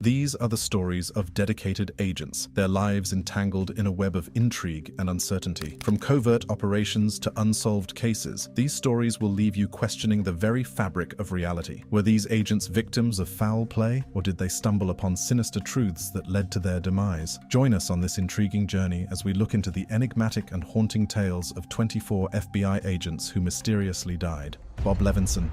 These are the stories of dedicated agents, their lives entangled in a web of intrigue and uncertainty. From covert operations to unsolved cases, these stories will leave you questioning the very fabric of reality. Were these agents victims of foul play, or did they stumble upon sinister truths that led to their demise? Join us on this intriguing journey as we look into the enigmatic and haunting tales of 24 FBI agents who mysteriously died. Bob Levinson.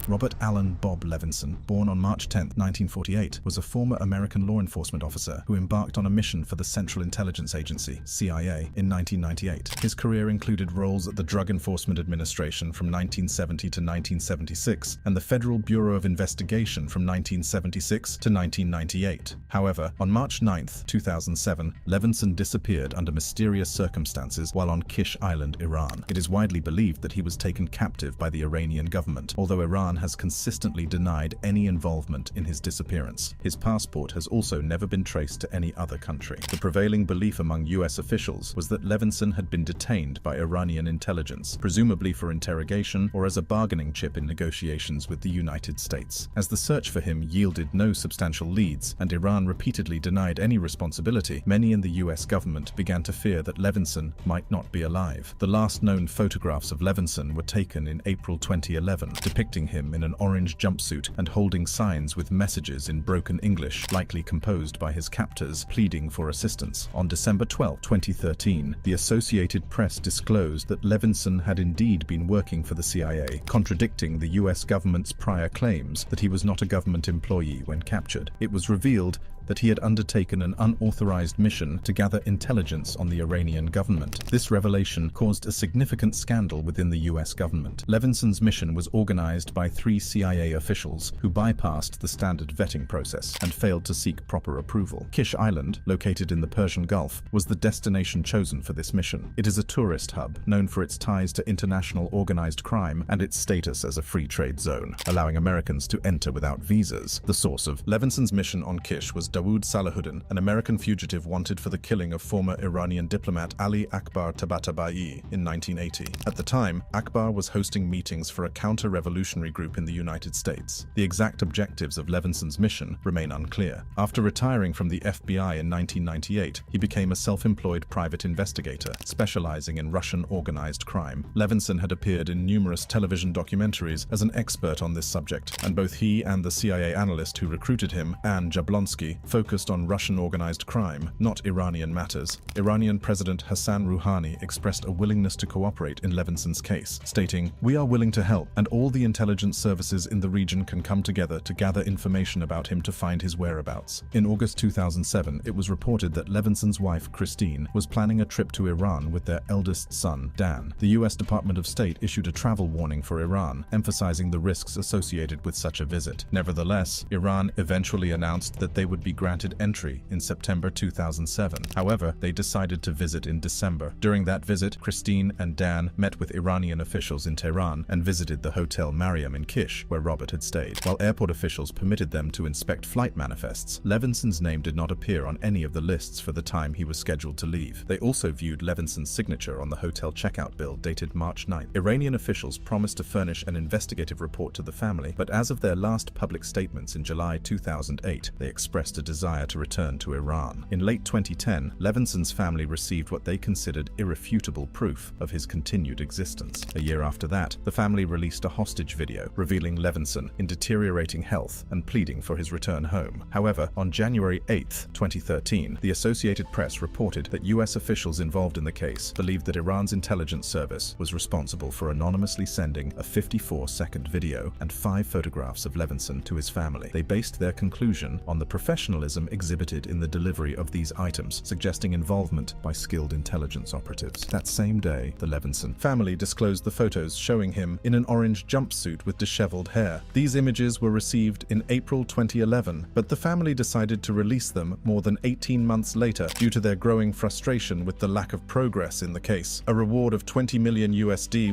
Robert Allen Bob Levinson, born on March 10, 1948, was a former American law enforcement officer who embarked on a mission for the Central Intelligence Agency, CIA, in 1998. His career included roles at the Drug Enforcement Administration from 1970 to 1976 and the Federal Bureau of Investigation from 1976 to 1998. However, on March 9, 2007, Levinson disappeared under mysterious circumstances while on Kish Island, Iran. It is widely believed that he was taken captive by the Iranian government, although Iran has consistently denied any involvement in his disappearance. His passport has also never been traced to any other country. The prevailing belief among US officials was that Levinson had been detained by Iranian intelligence, presumably for interrogation or as a bargaining chip in negotiations with the United States. As the search for him yielded no substantial leads and Iran repeatedly denied any responsibility, many in the US government began to fear that Levinson might not be alive. The last known photographs of Levinson were taken in April 2011, depicting him in an orange jumpsuit and holding signs with messages in broken English, likely composed by his captors, pleading for assistance. On December 12, 2013, the Associated Press disclosed that Levinson had indeed been working for the CIA, contradicting the US government's prior claims that he was not a government employee when captured. It was revealed that he had undertaken an unauthorized mission to gather intelligence on the Iranian government. This revelation caused a significant scandal within the US government. Levinson's mission was organized by 3 CIA officials who bypassed the standard vetting process and failed to seek proper approval. Kish Island, located in the Persian Gulf, was the destination chosen for this mission. It is a tourist hub, known for its ties to international organized crime and its status as a free trade zone, allowing Americans to enter without visas. The source of Levinson's mission on Kish was Dawood Salahuddin, an American fugitive wanted for the killing of former Iranian diplomat Ali Akbar Tabatabai in 1980. At the time, Akbar was hosting meetings for a counter-revolutionary group in the United States. The exact objectives of Levinson's mission remain unclear. After retiring from the FBI in 1998, he became a self-employed private investigator, specializing in Russian organized crime. Levinson had appeared in numerous television documentaries as an expert on this subject, and both he and the CIA analyst who recruited him, Anne Jablonski, focused on Russian organized crime, not Iranian matters. Iranian President Hassan Rouhani expressed a willingness to cooperate in Levinson's case, stating, "We are willing to help, and all the intelligence services in the region can come together to gather information about him to find his whereabouts." In August 2007, it was reported that Levinson's wife, Christine, was planning a trip to Iran with their eldest son, Dan. The US Department of State issued a travel warning for Iran, emphasizing the risks associated with such a visit. Nevertheless, Iran eventually announced that they would be granted entry in September 2007. However, they decided to visit in December. During that visit, Christine and Dan met with Iranian officials in Tehran and visited the Hotel Mariam in Kish, where Robert had stayed. While airport officials permitted them to inspect flight manifests, Levinson's name did not appear on any of the lists for the time he was scheduled to leave. They also viewed Levinson's signature on the hotel checkout bill dated March 9. Iranian officials promised to furnish an investigative report to the family, but as of their last public statements in July 2008, they expressed a desire to return to Iran. In late 2010, Levinson's family received what they considered irrefutable proof of his continued existence. A year after that, the family released a hostage video revealing Levinson in deteriorating health and pleading for his return home. However, on January 8, 2013, the Associated Press reported that US officials involved in the case believed that Iran's intelligence service was responsible for anonymously sending a 54-second video and 5 photographs of Levinson to his family. They based their conclusion on the professionalism exhibited in the delivery of these items, suggesting involvement by skilled intelligence operatives. That same day, the Levinson family disclosed the photos showing him in an orange jumpsuit with disheveled hair. These images were received in April 2011, but the family decided to release them more than 18 months later due to their growing frustration with the lack of progress in the case. A reward of $20 million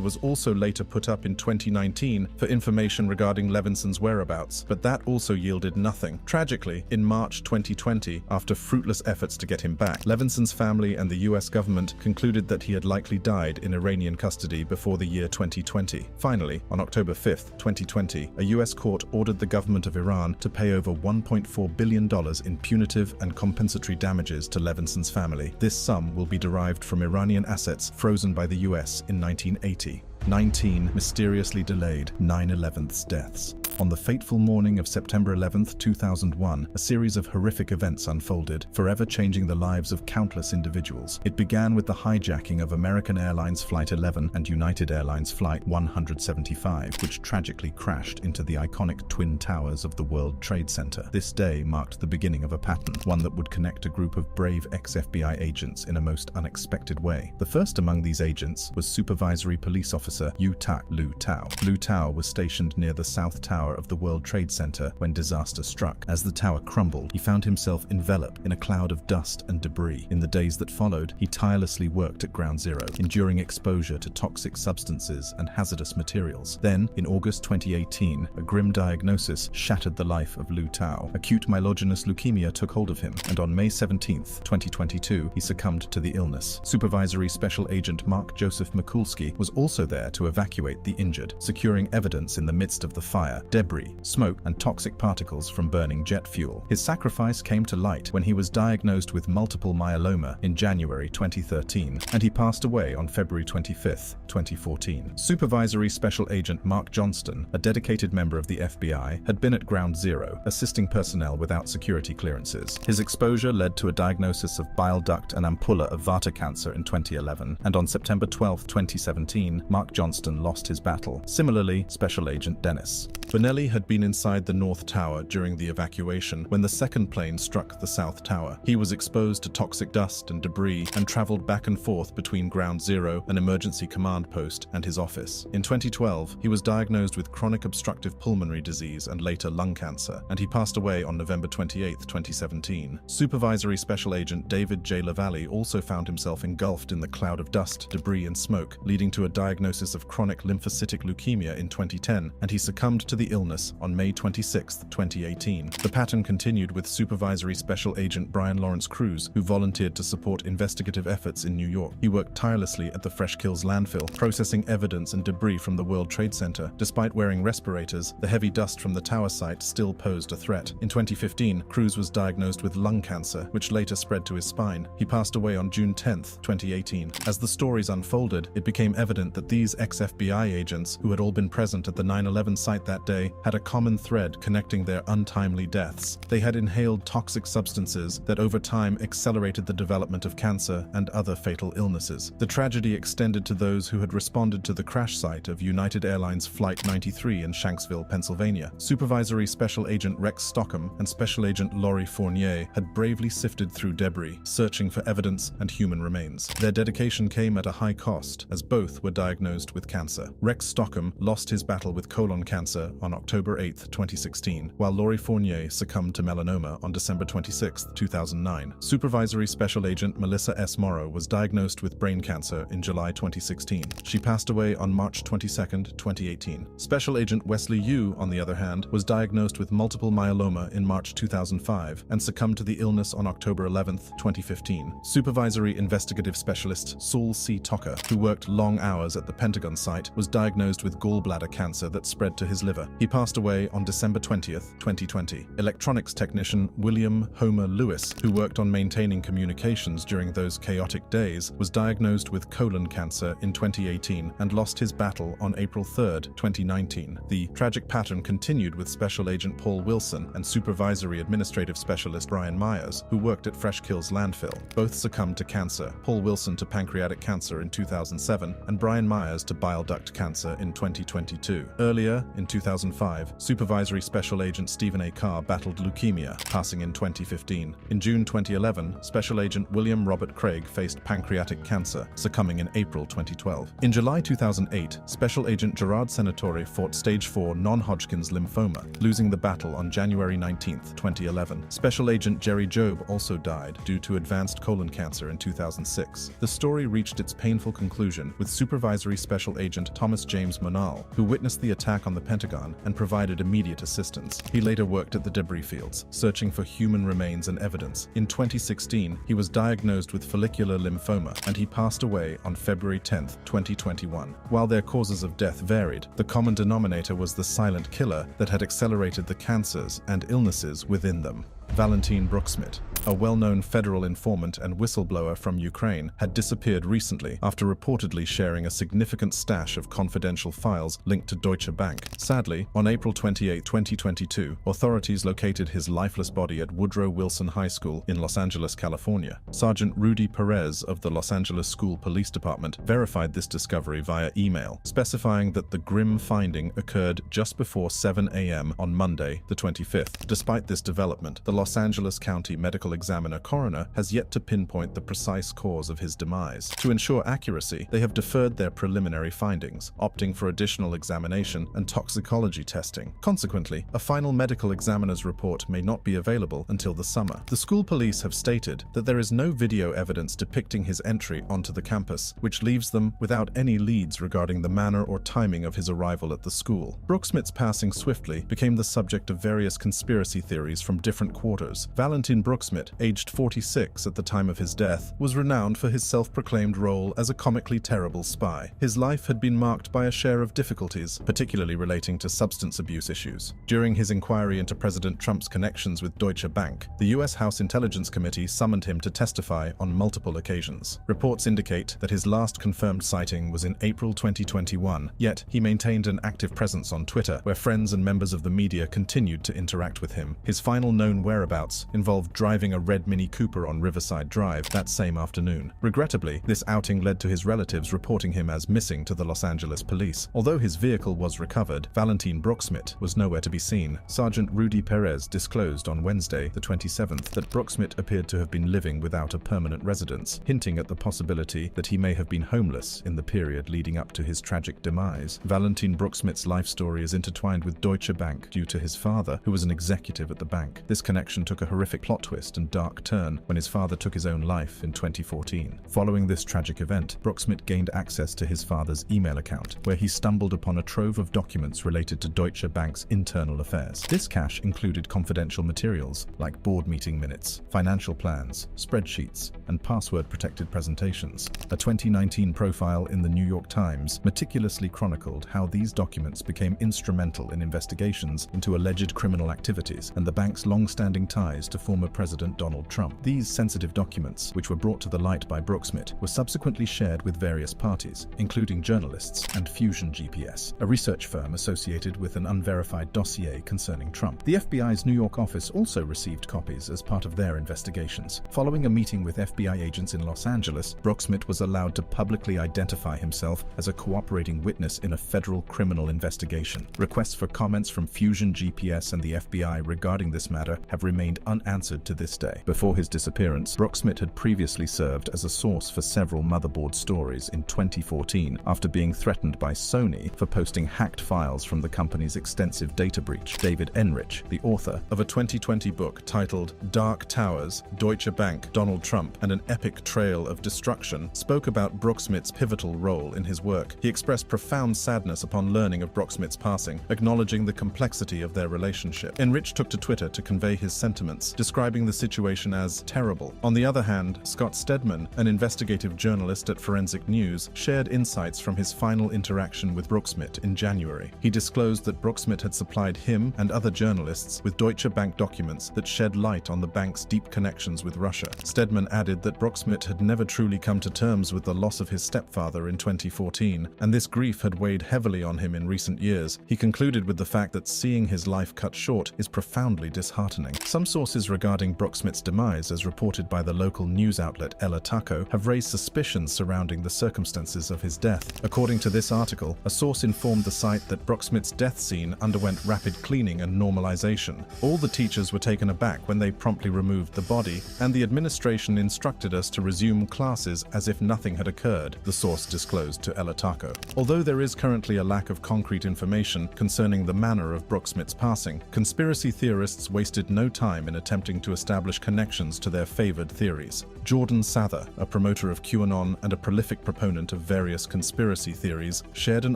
was also later put up in 2019 for information regarding Levinson's whereabouts, but that also yielded nothing. Tragically, in March March 2020, after fruitless efforts to get him back, Levinson's family and the US government concluded that he had likely died in Iranian custody before the year 2020. Finally, on October 5, 2020, a US court ordered the government of Iran to pay over $1.4 billion in punitive and compensatory damages to Levinson's family. This sum will be derived from Iranian assets frozen by the US in 1980. 19 mysteriously delayed 9/11 deaths. On the fateful morning of September 11, 2001, a series of horrific events unfolded, forever changing the lives of countless individuals. It began with the hijacking of American Airlines Flight 11 and United Airlines Flight 175, which tragically crashed into the iconic Twin Towers of the World Trade Center. This day marked the beginning of a pattern, one that would connect a group of brave ex-FBI agents in a most unexpected way. The first among these agents was Supervisory Police Officer Yu-Tak Liu Tao. Liu Tao was stationed near the South Tower of the World Trade Center when disaster struck. As the tower crumbled, he found himself enveloped in a cloud of dust and debris. In the days that followed, he tirelessly worked at Ground Zero, enduring exposure to toxic substances and hazardous materials. Then, in August 2018, a grim diagnosis shattered the life of Liu Tao. Acute myelogenous leukemia took hold of him, and on May 17, 2022, he succumbed to the illness. Supervisory Special Agent Mark Joseph Mikulski was also there to evacuate the injured, securing evidence in the midst of the fire, debris, smoke, and toxic particles from burning jet fuel. His sacrifice came to light when he was diagnosed with multiple myeloma in January 2013, and he passed away on February 25, 2014. Supervisory Special Agent Mark Johnston, a dedicated member of the FBI, had been at Ground Zero, assisting personnel without security clearances. His exposure led to a diagnosis of bile duct and ampulla of Vata cancer in 2011, and on September 12, 2017, Mark Johnston lost his battle. Similarly, Special Agent Dennis Bonelli had been inside the North Tower during the evacuation when the second plane struck the South Tower. He was exposed to toxic dust and debris and traveled back and forth between Ground Zero, an emergency command post, and his office. In 2012, he was diagnosed with chronic obstructive pulmonary disease and later lung cancer, and he passed away on November 28, 2017. Supervisory Special Agent David J. LaValle also found himself engulfed in the cloud of dust, debris, and smoke, leading to a diagnosis of chronic lymphocytic leukemia in 2010, and he succumbed to the illness on May 26, 2018. The pattern continued with Supervisory Special Agent Brian Lawrence Cruz, who volunteered to support investigative efforts in New York. He worked tirelessly at the Fresh Kills landfill, processing evidence and debris from the World Trade Center. Despite wearing respirators, the heavy dust from the tower site still posed a threat. In 2015, Cruz was diagnosed with lung cancer, which later spread to his spine. He passed away on June 10, 2018. As the stories unfolded, it became evident that these ex-FBI agents, who had all been present at the 9/11 site that day, had a common thread connecting their untimely deaths. They had inhaled toxic substances that over time accelerated the development of cancer and other fatal illnesses. The tragedy extended to those who had responded to the crash site of United Airlines Flight 93 in Shanksville, Pennsylvania. Supervisory Special Agent Rex Stockham and Special Agent Laurie Fournier had bravely sifted through debris, searching for evidence and human remains. Their dedication came at a high cost, as both were diagnosed with cancer. Rex Stockham lost his battle with colon cancer on October 8, 2016, while Laurie Fournier succumbed to melanoma on December 26, 2009. Supervisory Special Agent Melissa S. Morrow was diagnosed with brain cancer in July 2016. She passed away on March 22, 2018. Special Agent Wesley Yu, on the other hand, was diagnosed with multiple myeloma in March 2005 and succumbed to the illness on October 11, 2015. Supervisory Investigative Specialist Saul C. Tucker, who worked long hours at the Pentagon site, was diagnosed with gallbladder cancer that spread to his liver. He passed away on December 20, 2020. Electronics technician William Homer Lewis, who worked on maintaining communications during those chaotic days, was diagnosed with colon cancer in 2018 and lost his battle on April 3, 2019. The tragic pattern continued with Special Agent Paul Wilson and Supervisory Administrative Specialist Brian Myers, who worked at Fresh Kills landfill. Both succumbed to cancer, Paul Wilson to pancreatic cancer in 2007 and Brian Myers to bile duct cancer in 2022. Earlier, in 2005, Supervisory Special Agent Stephen A. Carr battled leukemia, passing in 2015. In June 2011, Special Agent William Robert Craig faced pancreatic cancer, succumbing in April 2012. In July 2008, Special Agent Gerard Senatore fought Stage 4 non-Hodgkin's lymphoma, losing the battle on January 19, 2011. Special Agent Jerry Job also died due to advanced colon cancer in 2006. The story reached its painful conclusion with Supervisory Special Agent Thomas James Monal, who witnessed the attack on the Pentagon Afghanistan and provided immediate assistance. He later worked at the debris fields, searching for human remains and evidence. In 2016, he was diagnosed with follicular lymphoma, and he passed away on February 10, 2021. While their causes of death varied, the common denominator was the silent killer that had accelerated the cancers and illnesses within them. Valentin Bruksmit, a well-known federal informant and whistleblower from Ukraine, had disappeared recently after reportedly sharing a significant stash of confidential files linked to Deutsche Bank. Sadly, on April 28, 2022, authorities located his lifeless body at Woodrow Wilson High School in Los Angeles, California. Sergeant Rudy Perez of the Los Angeles School Police Department verified this discovery via email, specifying that the grim finding occurred just before 7 a.m. on Monday, the 25th. Despite this development, the Los Angeles County Medical Examiner coroner has yet to pinpoint the precise cause of his demise. To ensure accuracy, they have deferred their preliminary findings, opting for additional examination and toxicology testing. Consequently, a final medical examiner's report may not be available until the summer. The school police have stated that there is no video evidence depicting his entry onto the campus, which leaves them without any leads regarding the manner or timing of his arrival at the school. Bruksmit's passing swiftly became the subject of various conspiracy theories from different quarters. Valentin Bruksmit, aged 46 at the time of his death, was renowned for his self-proclaimed role as a comically terrible spy. His life had been marked by a share of difficulties, particularly relating to substance abuse issues. During his inquiry into President Trump's connections with Deutsche Bank, the U.S. House Intelligence Committee summoned him to testify on multiple occasions. Reports indicate that his last confirmed sighting was in April 2021, yet he maintained an active presence on Twitter, where friends and members of the media continued to interact with him. His final known whereabouts involved driving a red Mini Cooper on Riverside Drive that same afternoon. Regrettably, this outing led to his relatives reporting him as missing to the Los Angeles police. Although his vehicle was recovered, Valentin Bruksmit was nowhere to be seen. Sergeant Rudy Perez disclosed on Wednesday, the 27th, that Bruksmit appeared to have been living without a permanent residence, hinting at the possibility that he may have been homeless in the period leading up to his tragic demise. Valentin Bruksmit's life story is intertwined with Deutsche Bank due to his father, who was an executive at the bank. This connection took a horrific plot twist and dark turn when his father took his own life in 2014. Following this tragic event, Bruksmit gained access to his father's email account, where he stumbled upon a trove of documents related to Deutsche Bank's internal affairs. This cache included confidential materials like board meeting minutes, financial plans, spreadsheets, and password-protected presentations. A 2019 profile in the New York Times meticulously chronicled how these documents became instrumental in investigations into alleged criminal activities and the bank's long-standing ties to former President Donald Trump. These sensitive documents, which were brought to the light by Bruksmit, were subsequently shared with various parties, including journalists and Fusion GPS, a research firm associated with an unverified dossier concerning Trump. The FBI's New York office also received copies as part of their investigations. Following a meeting with FBI agents in Los Angeles, Bruksmit was allowed to publicly identify himself as a cooperating witness in a federal criminal investigation. Requests for comments from Fusion GPS and the FBI regarding this matter have remained unanswered to this day. Before his disappearance, Bruksmit had previously served as a source for several motherboard stories in 2014 after being threatened by Sony for posting hacked files from the company's extensive data breach. David Enrich, the author of a 2020 book titled Dark Towers, Deutsche Bank, Donald Trump, and an Epic Trail of Destruction, spoke about Bruksmit's pivotal role in his work. He expressed profound sadness upon learning of Bruksmit's passing, acknowledging the complexity of their relationship. Enrich took to Twitter to convey his sentiments, describing the situation as terrible. On the other hand, Scott Stedman, an investigative journalist at Forensic News, shared insights from his final interaction with Bruksmit in January. He disclosed that Bruksmit had supplied him and other journalists with Deutsche Bank documents that shed light on the bank's deep connections with Russia. Stedman added that Bruksmit had never truly come to terms with the loss of his stepfather in 2014, and this grief had weighed heavily on him in recent years. He concluded with the fact that seeing his life cut short is profoundly disheartening. Some sources regarding Bruksmit's demise, as reported by the local news outlet El Ataco, have raised suspicions surrounding the circumstances of his death. According to this article, a source informed the site that Bruksmit's death scene underwent rapid cleaning and normalization. All the teachers were taken aback when they promptly removed the body, and the administration instructed us to resume classes as if nothing had occurred, the source disclosed to El Ataco. Although there is currently a lack of concrete information concerning the manner of Bruksmit's passing, conspiracy theorists wasted no time in attempting to establish establish connections to their favored theories. Jordan Sather, a promoter of QAnon and a prolific proponent of various conspiracy theories, shared an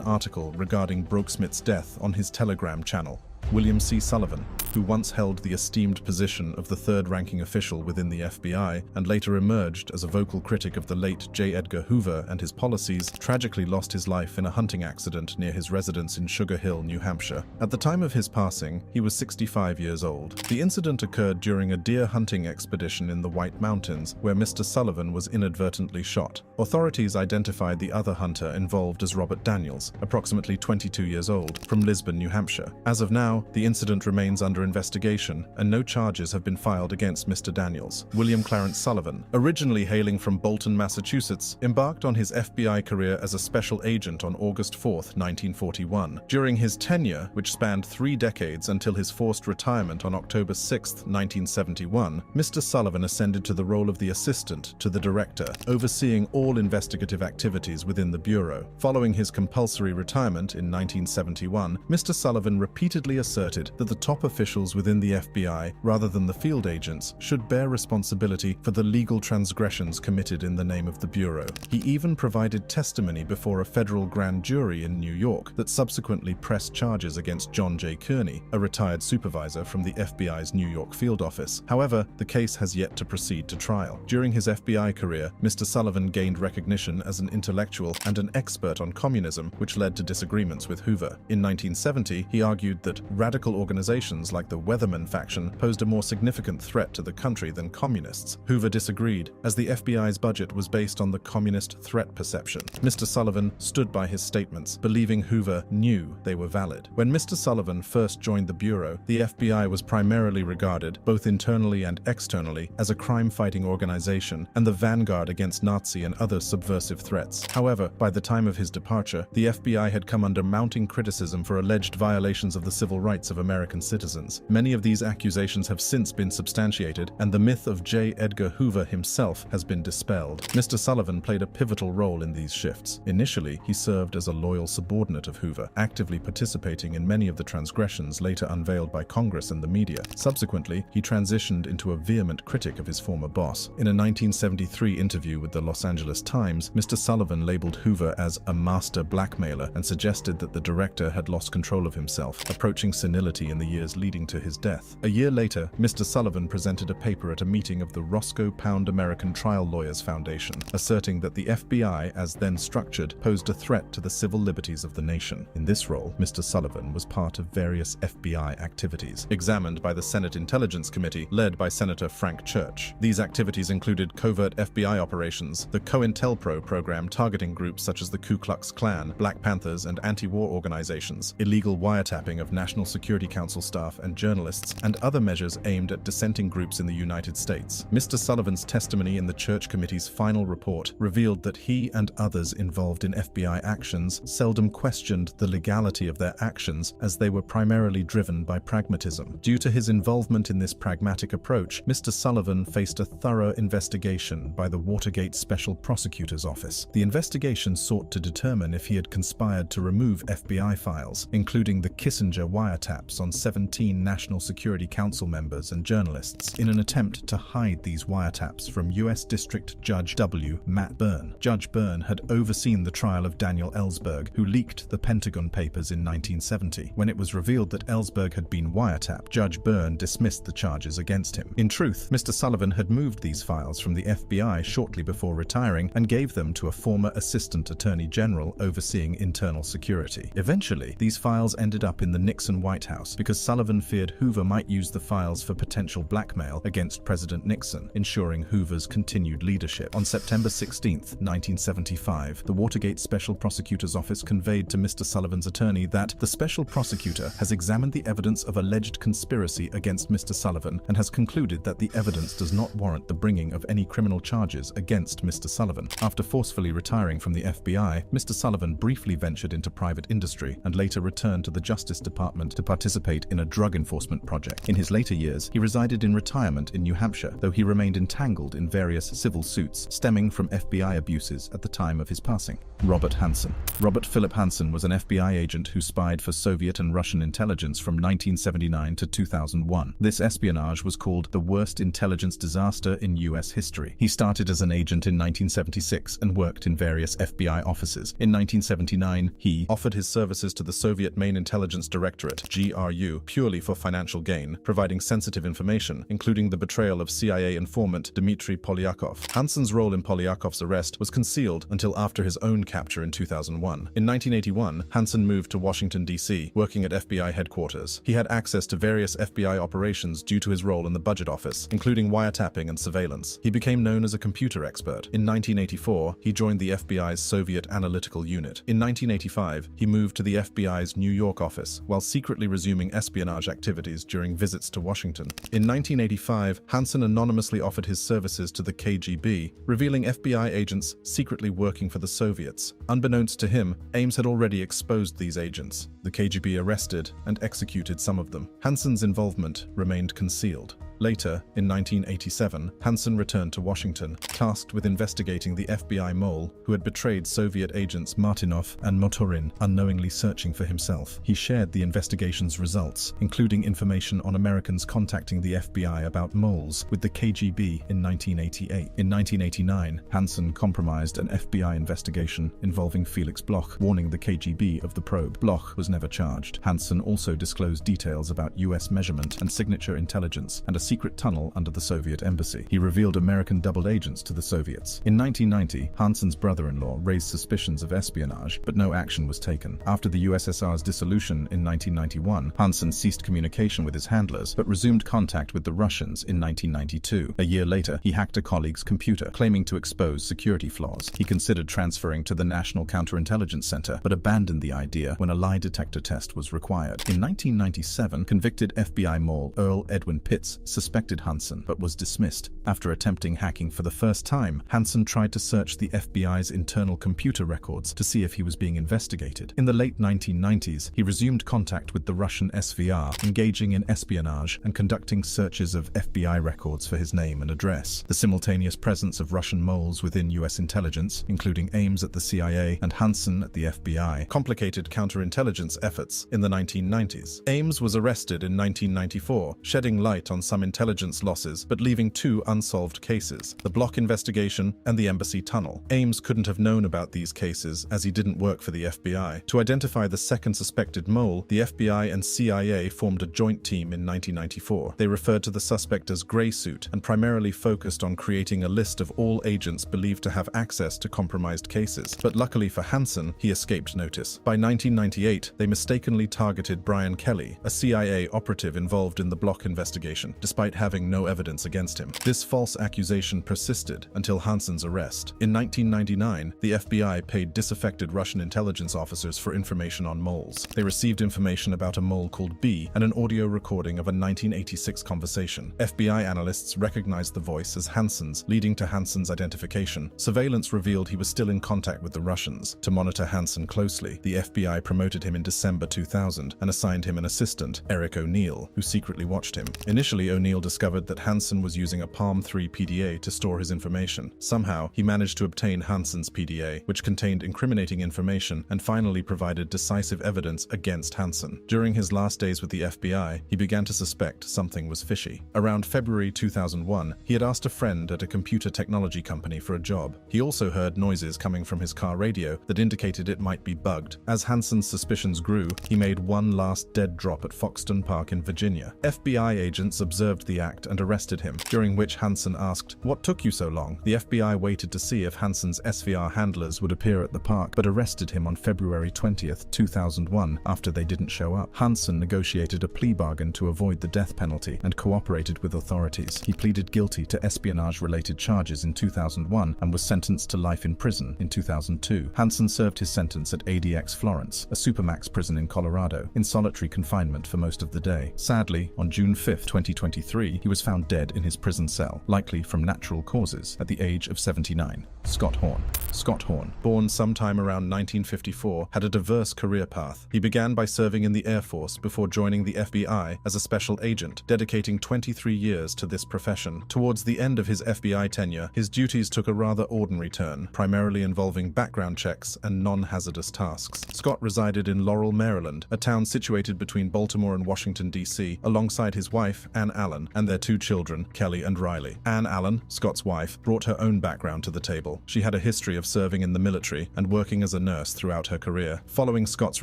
article regarding Broke-Smith's death on his Telegram channel. William C. Sullivan, who once held the esteemed position of the third-ranking official within the FBI and later emerged as a vocal critic of the late J. Edgar Hoover and his policies, tragically lost his life in a hunting accident near his residence in Sugar Hill, New Hampshire. At the time of his passing, he was 65 years old. The incident occurred during a deer hunting expedition in the White Mountains, where Mr. Sullivan was inadvertently shot. Authorities identified the other hunter involved as Robert Daniels, approximately 22 years old, from Lisbon, New Hampshire. As of now, the incident remains under investigation, and no charges have been filed against Mr. Daniels. William Clarence Sullivan, originally hailing from Bolton, Massachusetts, embarked on his FBI career as a special agent on August 4, 1941. During his tenure, which spanned 3 decades until his forced retirement on October 6, 1971, Mr. Sullivan ascended to the role of the assistant to the director, overseeing all investigative activities within the Bureau. Following his compulsory retirement in 1971, Mr. Sullivan repeatedly asserted that the top officials within the FBI, rather than the field agents, should bear responsibility for the legal transgressions committed in the name of the Bureau. He even provided testimony before a federal grand jury in New York that subsequently pressed charges against John J. Kearney, a retired supervisor from the FBI's New York field office. However, the case has yet to proceed to trial. During his FBI career, Mr. Sullivan gained recognition as an intellectual and an expert on communism, which led to disagreements with Hoover. In 1970, he argued that radical organizations like the Weatherman faction posed a more significant threat to the country than communists. Hoover disagreed, as the FBI's budget was based on the communist threat perception. Mr. Sullivan stood by his statements, believing Hoover knew they were valid. When Mr. Sullivan first joined the Bureau, the FBI was primarily regarded, both internally and externally, as a crime-fighting organization and the vanguard against Nazi and other subversive threats. However, by the time of his departure, the FBI had come under mounting criticism for alleged violations of the civil rights of American citizens. Many of these accusations have since been substantiated, and the myth of J. Edgar Hoover himself has been dispelled. Mr. Sullivan played a pivotal role in these shifts. Initially, he served as a loyal subordinate of Hoover, actively participating in many of the transgressions later unveiled by Congress and the media. Subsequently, he transitioned into a vehement critic of his former boss. In a 1973 interview with the Los Angeles Times, Mr. Sullivan labeled Hoover as a master blackmailer and suggested that the director had lost control of himself, approaching senility in the years leading to his death. A year later, Mr. Sullivan presented a paper at a meeting of the Roscoe Pound American Trial Lawyers Foundation, asserting that the FBI, as then structured, posed a threat to the civil liberties of the nation. In this role, Mr. Sullivan was part of various FBI activities, examined by the Senate Intelligence Committee, led by Senator Frank Church. These activities included covert FBI operations, the COINTELPRO program targeting groups such as the Ku Klux Klan, Black Panthers, and anti-war organizations, illegal wiretapping of National Security Council staff and journalists, and other measures aimed at dissenting groups in the United States. Mr. Sullivan's testimony in the Church Committee's final report revealed that he and others involved in FBI actions seldom questioned the legality of their actions, as they were primarily driven by pragmatism. Due to his involvement in this pragmatic approach, Mr. Sullivan faced a thorough investigation by the Watergate Special Prosecutor's Office. The investigation sought to determine if he had conspired to remove FBI files, including the Kissinger wiretaps on 17 National Security Council members and journalists, in an attempt to hide these wiretaps from U.S. District Judge W. Matt Byrne. Judge Byrne had overseen the trial of Daniel Ellsberg, who leaked the Pentagon Papers in 1970. When it was revealed that Ellsberg had been wiretapped, Judge Byrne dismissed the charges against him. In truth, Mr. Sullivan had moved these files from the FBI shortly before retiring and gave them to a former Assistant Attorney General overseeing internal security. Eventually, these files ended up in the Nixon White House because Sullivan feared Hoover might use the files for potential blackmail against President Nixon, ensuring Hoover's continued leadership. On September 16, 1975, the Watergate Special Prosecutor's Office conveyed to Mr. Sullivan's attorney that the special prosecutor has examined the evidence of alleged conspiracy against Mr. Sullivan and has concluded that the evidence does not warrant the bringing of any criminal charges against Mr. Sullivan. After forcefully retiring from the FBI, Mr. Sullivan briefly ventured into private industry and later returned to the Justice Department to participate in a drug drug enforcement project. In his later years, he resided in retirement in New Hampshire, though he remained entangled in various civil suits stemming from FBI abuses at the time of his passing. Robert Hanssen. Robert Philip Hanssen was an FBI agent who spied for Soviet and Russian intelligence from 1979 to 2001. This espionage was called the worst intelligence disaster in U.S. history. He started as an agent in 1976 and worked in various FBI offices. In 1979, he offered his services to the Soviet Main Intelligence Directorate, GRU, purely for financial gain, providing sensitive information, including the betrayal of CIA informant Dmitry Polyakov. Hanssen's role in Polyakov's arrest was concealed until after his own capture in 2001. In 1981, Hanssen moved to Washington, D.C., working at FBI headquarters. He had access to various FBI operations due to his role in the budget office, including wiretapping and surveillance. He became known as a computer expert. In 1984, he joined the FBI's Soviet Analytical Unit. In 1985, he moved to the FBI's New York office, while secretly resuming espionage activities during visits to Washington. In 1985, Hanssen anonymously offered his services to the KGB, revealing FBI agents secretly working for the Soviets. Unbeknownst to him, Ames had already exposed these agents. The KGB arrested and executed some of them. Hanssen's involvement remained concealed. Later, in 1987, Hanssen returned to Washington, tasked with investigating the FBI mole who had betrayed Soviet agents Martinov and Motorin, unknowingly searching for himself. He shared the investigation's results, including information on Americans contacting the FBI about moles, with the KGB in 1988. In 1989, Hanssen compromised an FBI investigation involving Felix Bloch, warning the KGB of the probe. Bloch was never charged. Hanssen also disclosed details about U.S. measurement and signature intelligence and a secret tunnel under the Soviet embassy. He revealed American double agents to the Soviets. In 1990, Hanssen's brother-in-law raised suspicions of espionage, but no action was taken. After the USSR's dissolution in 1991, Hanssen ceased communication with his handlers, but resumed contact with the Russians in 1992. A year later, he hacked a colleague's computer, claiming to expose security flaws. He considered transferring to the National Counterintelligence Center, but abandoned the idea when a lie detector test was required. In 1997, convicted FBI mole Earl Edwin Pitts suspected Hanssen, but was dismissed. After attempting hacking for the first time, Hanssen tried to search the FBI's internal computer records to see if he was being investigated. In the late 1990s, he resumed contact with the Russian SVR, engaging in espionage and conducting searches of FBI records for his name and address. The simultaneous presence of Russian moles within U.S. intelligence, including Ames at the CIA and Hanssen at the FBI, complicated counterintelligence efforts in the 1990s. Ames was arrested in 1994, shedding light on some intelligence losses, but leaving two unsolved cases: the Bloch investigation and the embassy tunnel. Ames couldn't have known about these cases as he didn't work for the FBI. To identify the second suspected mole, the FBI and CIA formed a joint team in 1994. They referred to the suspect as Grey Suit and primarily focused on creating a list of all agents believed to have access to compromised cases. But luckily for Hanssen, he escaped notice. By 1998, they mistakenly targeted Brian Kelly, a CIA operative involved in the Bloch investigation, despite having no evidence against him. This false accusation persisted until Hanssen's arrest. In 1999, the FBI paid disaffected Russian intelligence officers for information on moles. They received information about a mole called B and an audio recording of a 1986 conversation. FBI analysts recognized the voice as Hanssen's, leading to Hanssen's identification. Surveillance revealed he was still in contact with the Russians. To monitor Hanssen closely, the FBI promoted him in December 2000 and assigned him an assistant, Eric O'Neill, who secretly watched him. Initially, O'Neill discovered that Hanssen was using a Palm 3 PDA to store his information. Somehow, he managed to obtain Hanssen's PDA, which contained incriminating information and finally provided decisive evidence against Hanssen. During his last days with the FBI, he began to suspect something was fishy. Around February 2001, he had asked a friend at a computer technology company for a job. He also heard noises coming from his car radio that indicated it might be bugged. As Hanssen's suspicions grew, he made one last dead drop at Foxton Park in Virginia. FBI agents observed the act and arrested him, during which Hanssen asked, "What took you so long?" The FBI waited to see if Hanssen's SVR handlers would appear at the park, but arrested him on February 20th, 2001 after they didn't show up. Hanssen negotiated a plea bargain to avoid the death penalty and cooperated with authorities. He pleaded guilty to espionage-related charges in 2001 and was sentenced to life in prison in 2002. Hanssen served his sentence at ADX Florence, a supermax prison in Colorado, in solitary confinement for most of the day. Sadly, on June 5, 2023, 1993, he was found dead in his prison cell, likely from natural causes, at the age of 79. Scott Horn. Scott Horn, born sometime around 1954, had a diverse career path. He began by serving in the Air Force before joining the FBI as a special agent, dedicating 23 years to this profession. Towards the end of his FBI tenure, his duties took a rather ordinary turn, primarily involving background checks and non-hazardous tasks. Scott resided in Laurel, Maryland, a town situated between Baltimore and Washington, D.C., alongside his wife, Ann Allen, and their two children, Kelly and Riley. Ann Allen, Scott's wife, brought her own background to the table. She had a history of serving in the military and working as a nurse throughout her career. Following Scott's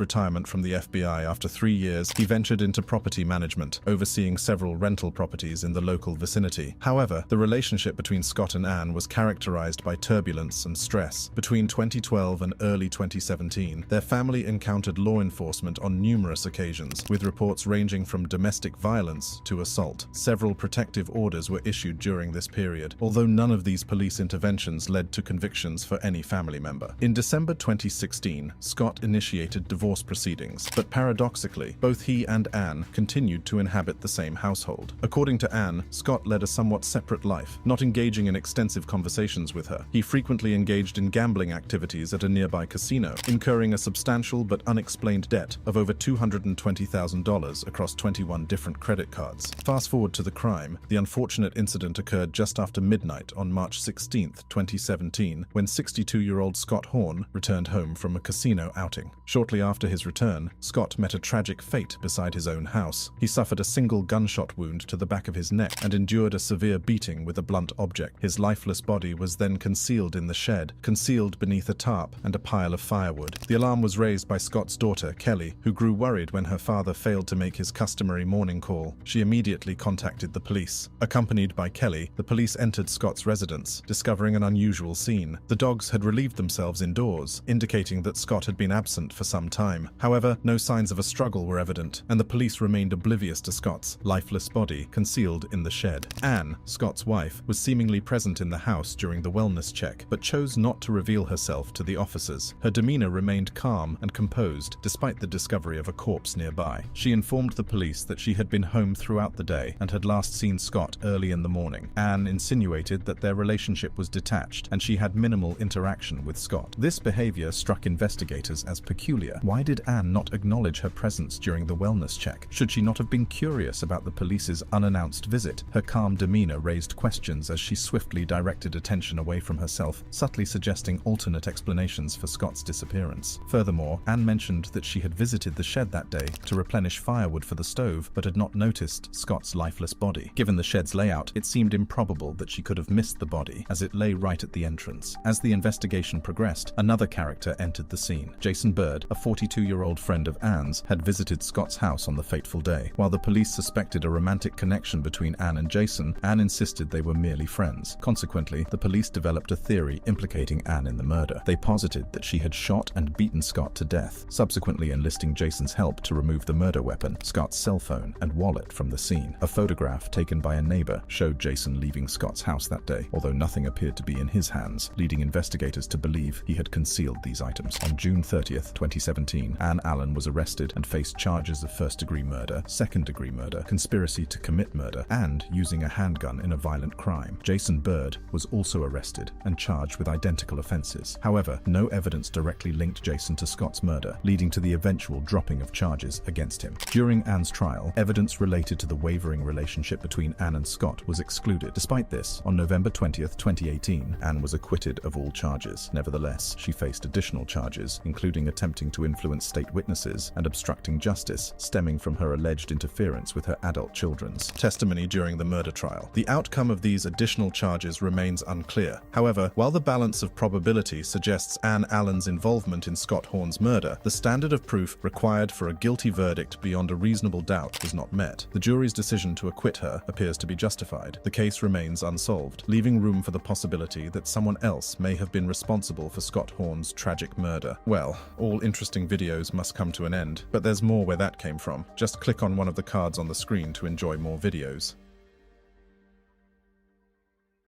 retirement from the FBI after 3 years, he ventured into property management, overseeing several rental properties in the local vicinity. However, the relationship between Scott and Ann was characterized by turbulence and stress. Between 2012 and early 2017, their family encountered law enforcement on numerous occasions, with reports ranging from domestic violence to assault. Several protective orders were issued during this period, although none of these police interventions led to convictions for any family member. In December 2016, Scott initiated divorce proceedings, but paradoxically, both he and Ann continued to inhabit the same household. According to Ann, Scott led a somewhat separate life, not engaging in extensive conversations with her. He frequently engaged in gambling activities at a nearby casino, incurring a substantial but unexplained debt of over $220,000 across 21 different credit cards. Fast forward to the crime. The unfortunate incident occurred just after midnight on March 16, 2017, when 62-year-old Scott Horn returned home from a casino outing. Shortly after his return, Scott met a tragic fate beside his own house. He suffered a single gunshot wound to the back of his neck and endured a severe beating with a blunt object. His lifeless body was then concealed in the shed, concealed beneath a tarp and a pile of firewood. The alarm was raised by Scott's daughter, Kelly, who grew worried when her father failed to make his customary morning call. She immediately contacted the police. Accompanied by Kelly, the police entered Scott's residence, discovering an unusual scene. The dogs had relieved themselves indoors, indicating that Scott had been absent for some time. However, no signs of a struggle were evident, and the police remained oblivious to Scott's lifeless body concealed in the shed. Ann, Scott's wife, was seemingly present in the house during the wellness check, but chose not to reveal herself to the officers. Her demeanor remained calm and composed despite the discovery of a corpse nearby. She informed the police that she had been home throughout the day and had last seen Scott early in the morning. Ann insinuated that their relationship was detached and she had minimal interaction with Scott. This behavior struck investigators as peculiar. Why did Ann not acknowledge her presence during the wellness check? Should she not have been curious about the police's unannounced visit? Her calm demeanor raised questions as she swiftly directed attention away from herself, subtly suggesting alternate explanations for Scott's disappearance. Furthermore, Ann mentioned that she had visited the shed that day to replenish firewood for the stove, but had not noticed Scott's lifeless body. Given the shed's layout, it seemed improbable that she could have missed the body, as it lay right at the entrance. As the investigation progressed, another character entered the scene. Jason Bird, a 42-year-old friend of Ann's, had visited Scott's house on the fateful day. While the police suspected a romantic connection between Ann and Jason, Ann insisted they were merely friends. Consequently, the police developed a theory implicating Ann in the murder. They posited that she had shot and beaten Scott to death, subsequently enlisting Jason's help to remove the murder weapon, Scott's cell phone, and wallet from the scene. A photograph taken by a neighbor showed Jason leaving Scott's house that day, although nothing appeared to be in his hands, leading investigators to believe he had concealed these items. On June 30th, 2017, Ann Allen was arrested and faced charges of first-degree murder, second-degree murder, conspiracy to commit murder, and using a handgun in a violent crime. Jason Bird was also arrested and charged with identical offenses. However, no evidence directly linked Jason to Scott's murder, leading to the eventual dropping of charges against him. During Ann's trial, evidence related to the wavering relationship between Ann and Scott was excluded. Despite this, on November 20th, 2018, Ann was acquitted of all charges. Nevertheless, she faced additional charges, including attempting to influence state witnesses and obstructing justice, stemming from her alleged interference with her adult children's testimony during the murder trial. The outcome of these additional charges remains unclear. However, while the balance of probability suggests Ann Allen's involvement in Scott Horn's murder, the standard of proof required for a guilty verdict beyond a reasonable doubt was not met. The jury's decision to acquit her appears to be justified. The case remains unsolved, leaving room for the possibility that someone else may have been responsible for Scott Horn's tragic murder. Well, all interesting videos must come to an end, but there's more where that came from. Just click on one of the cards on the screen to enjoy more videos.